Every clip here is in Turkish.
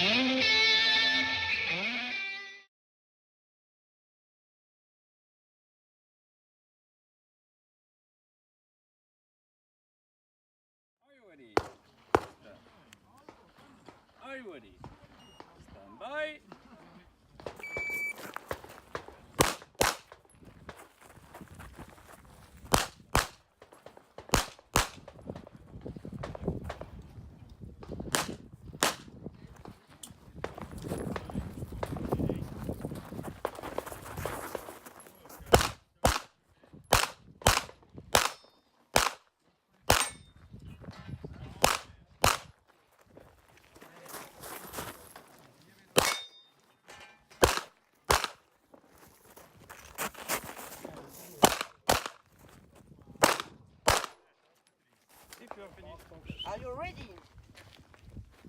Are you ready? Stand by. Are you ready?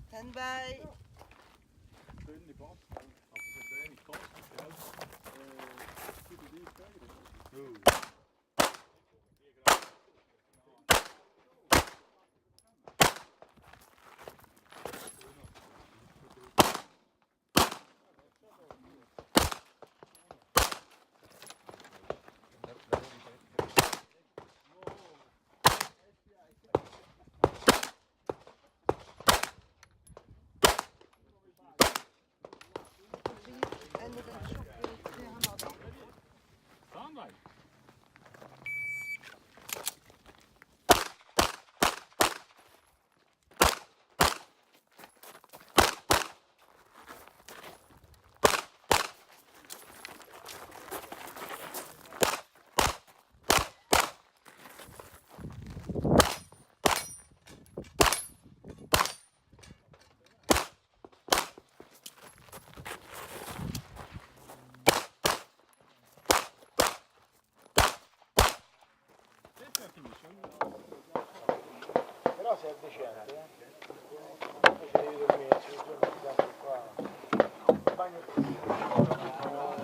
Stand by. Però se è decente, se devi dormire, ci sono qua. Il bagno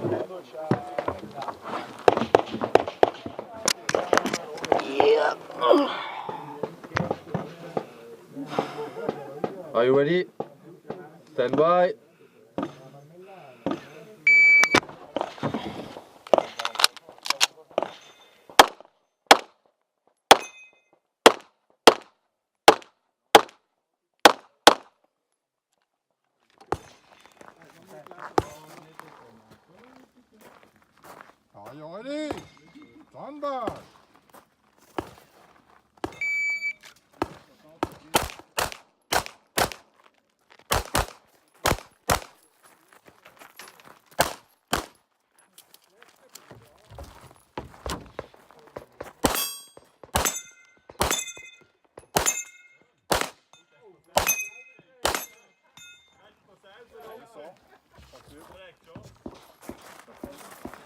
la doccia. Yeah. Are you ready? Stand by. Are you ready? Stand by.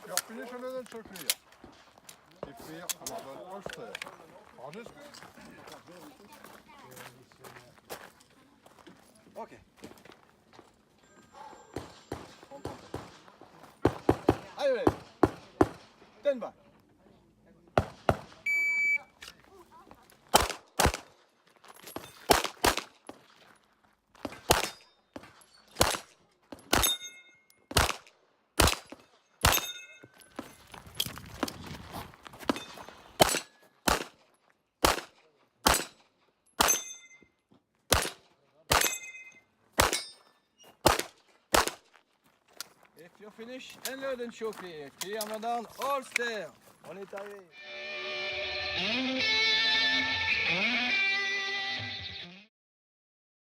You're finished another so clear. It's clear about all stairs. All this good? Ok. Are you ready? Stand by. If you're finished, unload and show clear. Clear, madame, all stairs. On est arrivé.